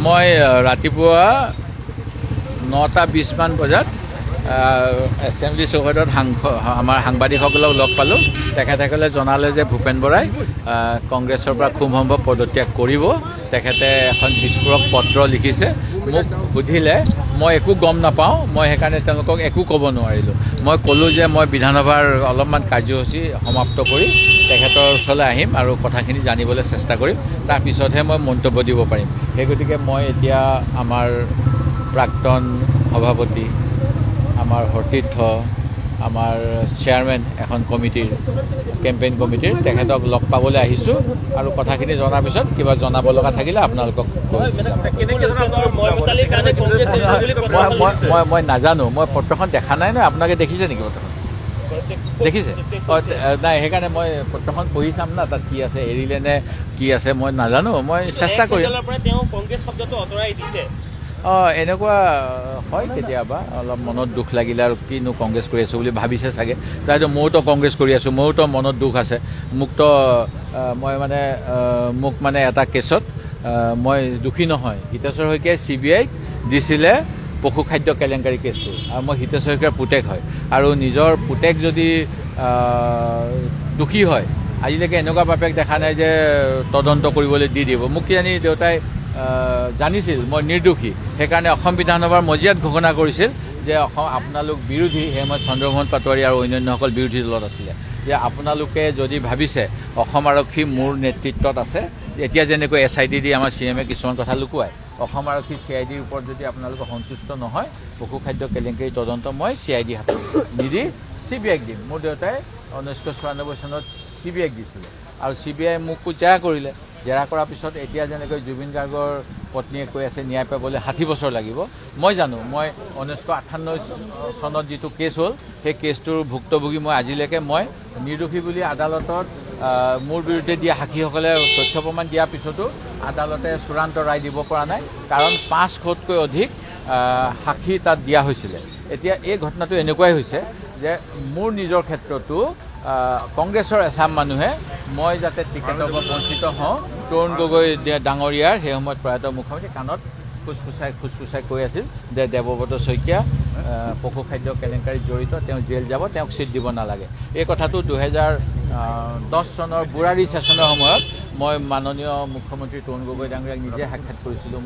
মই ৰাতিপুৱা 9:20 মান বজাত এছেম্বলি চৌহদত আমাৰ সাংবাদিকসকলক লগ পালোঁ। তেখেতসকলে জনালে যে ভূপেন বৰাই কংগ্ৰেছৰ পৰা খুব সম্ভৱ পদত্যাগ কৰিব। তেখেতে এখন বিস্ফোৰক পত্ৰ লিখিছে। মোক সুধিলে, মই একো গম নাপাওঁ, মই সেইকাৰণে তেওঁলোকক একো ক'ব নোৱাৰিলোঁ। মই ক'লোঁ যে মই বিধানসভাৰ অলপমান কাৰ্যসূচী সমাপ্ত কৰি তেখেতৰ ওচৰলৈ আহিম আৰু কথাখিনি জানিবলৈ চেষ্টা কৰিম, তাৰপিছতহে মই মন্তব্য দিব পাৰিম। সেই গতিকে মই এতিয়া আমাৰ প্ৰাক্তন সভাপতি, আমাৰ সতীৰ্থ, আমাৰ চেয়াৰমেন এখন কমিটিৰ, কেম্পেইন কমিটিৰ, তেখেতক লগ পাবলৈ আহিছোঁ আৰু কথাখিনি জনাৰ পিছত কিবা জনাব লগা থাকিলে আপোনালোকক মই নাজানো। মই পত্ৰখন দেখা নাই নহয়। আপোনালোকে দেখিছে নেকি পত্ৰখন? দেখিছে? নাই, সেইকাৰণে মই পত্ৰখন পঢ়ি চাম না, তাত কি আছে, এৰিলে নে কি আছে মই নাজানো। মই চেষ্টা কৰিম। এনেকুৱা হয় কেতিয়াবা, অলপ মনত দুখ লাগিলে আৰু কিনো কংগ্ৰেছ কৰি আছোঁ বুলি ভাবিছে চাগে। তাইতো ময়োতো কংগ্ৰেছ কৰি আছোঁ, ময়োতো মনত দুখ আছে। মোকতো মোক এটা কেছত মই দুখী নহয়। হিতেশ্বৰ শইকীয়াই CBIক দিছিলে পশু খাদ্য কেলেংকাৰী কেছটো, আৰু মই হিতেশ্বৰ শইকীয়াৰ পুতেক হয়। আৰু নিজৰ পুতেক যদি দোষী হয়, আজিলৈকে এনেকুৱা বাপেক দেখা নাই যে তদন্ত কৰিবলৈ দি দিব। মোক কিজানি দেউতাই জানিছিল মই নিৰ্দোষী, সেইকাৰণে অসম বিধানসভাৰ মজিয়াত ঘোষণা কৰিছিল যে আপোনালোক বিৰোধী। সেই সময়ত চন্দ্ৰমোহন পাটোৱাৰী আৰু অন্যান্যসকল বিৰোধী দলত আছিলে, যে আপোনালোকে যদি ভাবিছে অসম আৰক্ষী মোৰ নেতৃত্বত আছে, এতিয়া যেনেকৈ SIT দি আমাৰ CMে কিছুমান কথা লুকুৱায়, অসম আৰক্ষী CIDৰ ওপৰত যদি আপোনালোকে সন্তুষ্ট নহয়, পশু খাদ্য কেলেংকাৰী তদন্ত মই CID হাতত নিদি CBIক দিম। মোৰ দেউতাই 1994 চনত CBIক দিছিলে আৰু CBI মোকো জেৰা কৰিলে। জেৰা কৰাৰ পিছত এতিয়া যেনেকৈ জুবিন গাৰ্গৰ পত্নীয়ে কৈ আছে ন্যায় পাবলৈ 60 বছৰ লাগিব। মই জানো, মই 1998 চনত যিটো কেছ হ'ল, সেই কেছটোৰ ভুক্তভোগী মই আজিলৈকে মই নিৰ্দোষী বুলি আদালতত মোৰ বিৰুদ্ধে দিয়া সাক্ষীসকলে তথ্য প্ৰমাণ দিয়াৰ পিছতো আদালতে চূড়ান্ত ৰায় দিব পৰা নাই, কাৰণ 500তকৈ অধিক সাক্ষী তাত দিয়া হৈছিলে। এতিয়া এই ঘটনাটো এনেকুৱাই হৈছে যে মোৰ নিজৰ ক্ষেত্ৰতো কংগ্ৰেছৰ এচাম মানুহে মই যাতে টিকেটৰ পৰা বঞ্চিত হওঁ, তৰুণ গগৈ ডাঙৰীয়াৰ সেই সময়ত প্ৰয়াত মুখ্যমন্ত্ৰী কাণত খুচখুচাই কৈ আছিল যে দেৱব্ৰত শইকীয়া পশু খাদ্য কেলেংকাৰীত জড়িত, তেওঁ জেল যাব, তেওঁক চিট দিব নালাগে। এই কথাটো 2010 চনৰ বুৰাৰী ছেছনৰ সময়ত মই মাননীয় মুখ্যমন্ত্ৰী তৰুণ গগৈ ডাঙৰীয়াক নিজে সাক্ষাৎ কৰিছিলোঁ।